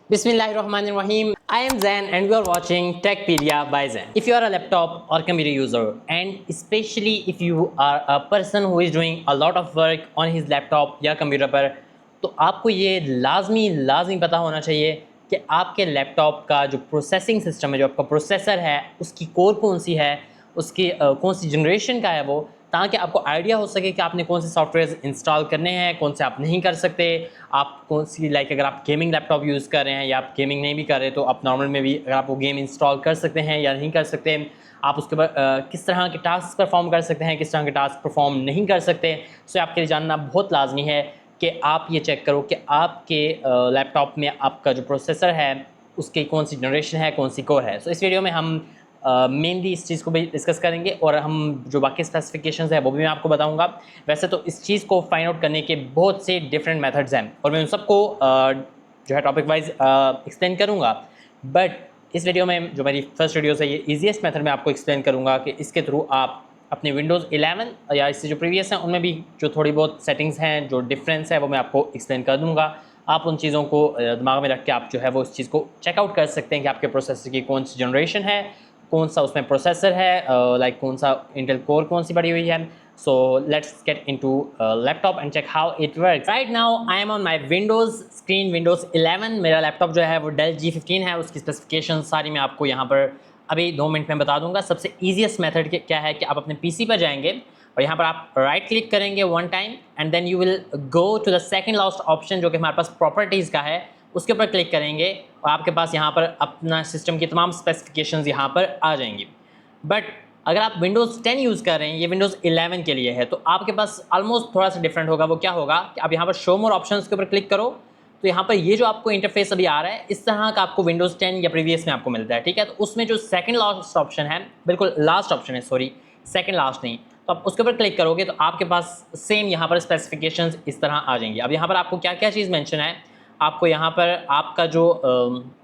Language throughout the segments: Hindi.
Bismillahirrahmanirrahim. I am Zain and you are watching Techpedia by Zain. If you are a laptop or computer user and especially if you are a person who is doing a lot of work on his laptop या कंप्यूटर पर, तो आपको ये लाजमी पता होना चाहिए कि आपके लैपटॉप का जो प्रोसेसिंग सिस्टम है, जो आपका प्रोसेसर है, उसकी कोर कौन सी है, उसकी कौन सी जनरेशन का है वो, ताकि आपको आइडिया हो सके कि आपने कौन से सॉफ्टवेयर इंस्टॉल करने हैं, कौन से आप नहीं कर सकते। आप कौन सी अगर आप गेमिंग लैपटॉप यूज़ कर रहे हैं या आप गेमिंग नहीं भी कर रहे तो आप नॉर्मल में भी अगर आप वो गेम इंस्टॉल कर सकते हैं या नहीं कर सकते। आप उसके बाद किस तरह के टास्क परफॉर्म कर सकते हैं, किस तरह के टास्क परफॉर्म नहीं कर सकते। सो आपके लिए जानना बहुत लाजमी है कि आप ये चेक करो कि आपके लैपटॉप में आपका जो प्रोसेसर है उसकी कौन सी जनरेशन है, कौन सी कोर है। सो इस वीडियो में हम मेनली इस चीज़ को भी डिस्कस करेंगे और हम जो बाकी स्पेसिफिकेशंस है वो भी मैं आपको बताऊंगा। वैसे तो इस चीज़ को फाइंड आउट करने के बहुत से डिफरेंट मेथड्स हैं और मैं उन सबको जो है टॉपिक वाइज एक्सप्लेन करूंगा। बट इस वीडियो में जो मेरी फर्स्ट वीडियो है ये ईजीएस्ट मेथड में आपको एक्सप्लेन करूंगा कि इसके थ्रू आप अपने विंडोज़ 11 या इससे जो प्रीवियस हैं उनमें भी जो थोड़ी बहुत सेटिंग्स हैं, जो डिफरेंस है वो मैं आपको एक्सप्लेन कर दूंगा। आप उन चीज़ों को दिमाग में रख के आप जो है वो इस चीज़ को चेकआउट कर सकते हैं कि आपके प्रोसेसर की कौन सी जनरेशन है, कौन सा उसमें प्रोसेसर है, कौन सा इंटेल कोर कौन सी बड़ी हुई है। So let's get into laptop and check how it works. Right now I am on my Windows screen, Windows 11। मेरा लैपटॉप जो है वो Dell G15 है। उसकी स्पेसिफिकेशन सारी मैं आपको यहाँ पर अभी 2 मिनट में बता दूंगा। सबसे ईजीएस्ट मेथड क्या है कि आप अपने पीसी पर जाएंगे और यहाँ पर आप राइट क्लिक करेंगे one time and then you will go to the second last option जो कि हमारे पास प्रॉपर्टीज़ का है। उसके ऊपर क्लिक करेंगे और आपके पास यहाँ पर अपना सिस्टम की तमाम स्पेसिफिकेशंस यहाँ पर आ जाएंगी। बट अगर आप Windows 10 यूज़ कर रहे हैं, ये Windows 11 के लिए है, तो आपके पास ऑलमोस्ट थोड़ा सा डिफरेंट होगा। वो क्या होगा कि आप यहाँ पर शो मोर ऑप्शंस के ऊपर क्लिक करो तो यहाँ पर ये जो आपको इंटरफेस अभी आ रहा है इस तरह का आपको Windows 10 या प्रीवियस में आपको मिलता है। ठीक है, तो उसमें जो सेकंड लास्ट ऑप्शन है, बिल्कुल लास्ट ऑप्शन है, सॉरी सेकंड लास्ट नहीं, तो आप उसके ऊपर क्लिक करोगे तो आपके पास सेम यहाँ पर स्पेसिफिकेशंस इस तरह आ जाएंगी। अब यहाँ पर आपको क्या क्या चीज़ मेंशन है, आपको यहाँ पर आपका जो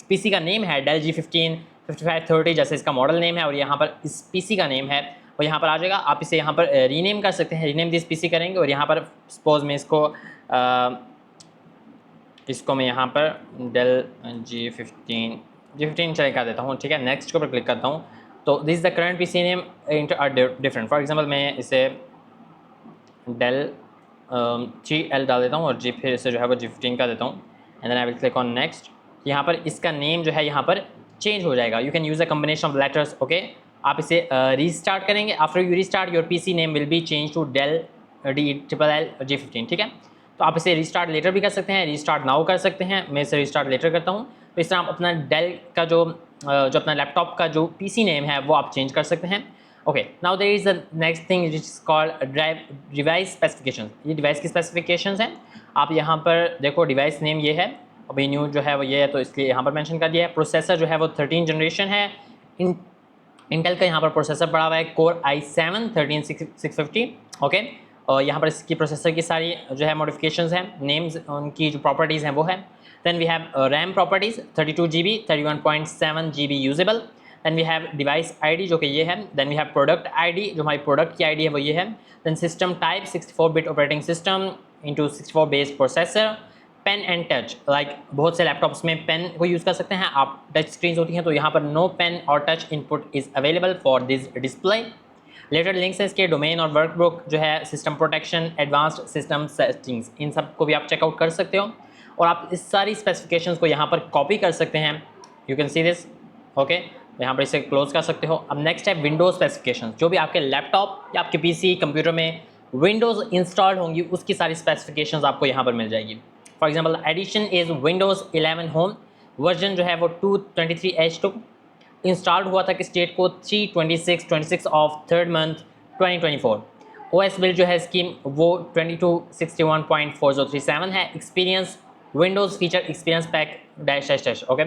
पीसी का नेम है Dell G15 5530 जैसे इसका मॉडल नेम है और यहाँ पर इस पीसी का नेम है और यहाँ पर आ जाएगा। आप इसे यहाँ पर रीनेम कर सकते हैं, रीनेम दिस पीसी करेंगे और यहाँ पर सपोज मैं इसको मैं यहाँ पर Dell G15 चले कर देता हूँ। ठीक है, नेक्स्ट के ऊपर क्लिक करता हूँ तो this is the current PC name different. For example मैं इसे Dell GL डाल देता हूँ और जी फिर इसे जो है वो G15 का देता हूँ and then I will click on next. यहाँ पर इसका नेम जो है यहाँ पर चेंज हो जाएगा। You can use a combination of letters. Okay, आप इसे रीस्टार्ट करेंगे। After you restart your PC name will be change to Dell DLL G15। ठीक है, तो आप इसे रीस्टार्ट लेटर भी कर सकते हैं, रीस्टार्ट नाउ कर सकते हैं। मैं इसे रीस्टार्ट लेटर करता हूँ। तो इस तरह आप अपना डेल का जो अपना लैपटॉप का जो पीसी नेम है वो आप चेंज कर सकते हैं। Okay, now there is the next thing which is called device specification. ये डिवाइस की स्पेसिफिकेशंस हैं। आप यहाँ पर देखो डिवाइस नेम ये है, अभी न्यू जो है वो ये है तो इसलिए यहाँ पर मेंशन कर दिया है। प्रोसेसर जो है वो 13 जनरेशन है। इंटेल का यहाँ पर प्रोसेसर पड़ा हुआ है कोर i7 13650। ओके, और यहाँ पर इसकी प्रोसेसर की सारी जो है मॉडिफिकेशंस हैं, नेम्स उनकी जो प्रॉपर्टीज़ हैं वो है। Then we have RAM properties 32 GB 31.7 GB usable. Then we have device ID जो कि ये है। Then we have product ID, जो हमारी प्रोडक्ट की आईडी है वो ये है। Then system type 64 bit operating system into 64 base processor. Pen and touch, बहुत से लैपटॉप्स में पेन को यूज़ कर सकते हैं आप, टच स्क्रीन होती हैं तो यहाँ पर नो पेन और touch input is available for this display. Related links हैं इसके, डोमेन और वर्कबुक जो है, system protection, advanced system settings, इन सब को भी आप चेकआउट कर सकते हो और आप इस सारी स्पेसिफिकेशंस को यहाँ पर कॉपी कर सकते हैं। You can see this. Okay, यहाँ पर इसे क्लोज कर सकते हो। अब नेक्स्ट है विंडोज़ स्पेसिफिकेशंस। जो भी आपके लैपटॉप या आपके पीसी कंप्यूटर में विंडोज़ इंस्टॉल्ड होंगी उसकी सारी स्पेसिफिकेशंस आपको यहाँ पर मिल जाएगी। For example edition is Windows 11 home, version जो है वो 223H2, इंस्टॉल्ड हुआ था किस डेट को 3/26 of 3rd month 2024। OS build जो है इसकी वो 2261.4037 है। Experience Windows feature experience pack -- okay,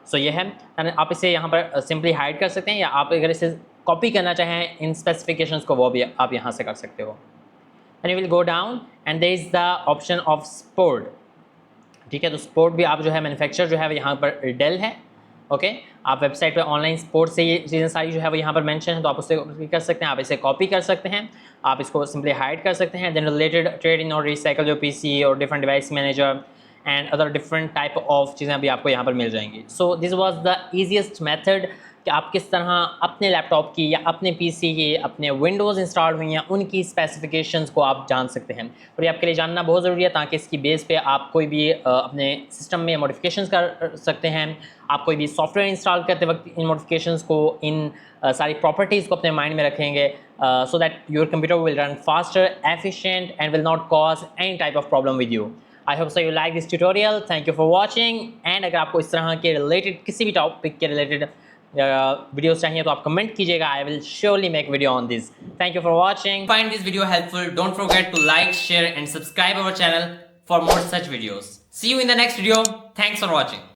so ये है। आप इसे यहाँ पर सिंपली हाइड कर सकते हैं या आप अगर इसे कॉपी करना चाहें इन स्पेसिफिकेशंस को वो भी आप यहाँ से कर सकते हो। And you will go down and there is the option of support. ठीक है, तो सपोर्ट भी आप जो है मैन्युफैक्चर जो है यहाँ पर डेल है। ओके, आप वेबसाइट पे ऑनलाइन सपोर्ट से ये चीज़ें सारी जो है वो यहाँ पर मेंशन है तो आप उससे कर सकते हैं। आप इसे कॉपी कर सकते हैं, आप इसको सिंपली हाइड कर सकते हैं। देन रिलेटेड ट्रेड इन और रिसाइकल जो पीसी और different device manager and other different type of चीज़ें भी आपको यहाँ पर मिल जाएंगी. So this was the easiest method कि आप किस तरह अपने लैपटॉप की या अपने पीसी की अपने विंडोज़ इंस्टॉल हुई हैं उनकी स्पेसिफिकेशंस को आप जान सकते हैं. और ये आपके लिए जानना बहुत ज़रूरी है ताकि इसकी बेस पे आप कोई भी अपने सिस्टम में मॉडिफिकेशंस कर सकते हैं. आप कोई भी सॉफ्टवेयर इंस्टॉल करते वक्त इन मॉडिफिकेशंस को, इन सारी प्रॉपर्टीज़ को अपने माइंड में रखेंगे so that your computer will run faster, efficient and will not cause any type of problem with you. I hope so you like this tutorial. Thank you for watching. And अगर आपको इस तरह के related किसी भी टॉपिक के related वीडियोस चाहिए तो आप कमेंट कीजिएगा. I will surely make video on this. Thank you for watching. Find this video helpful. Don't forget to like, share and subscribe our channel for more such videos. See you in the next video. Thanks for watching.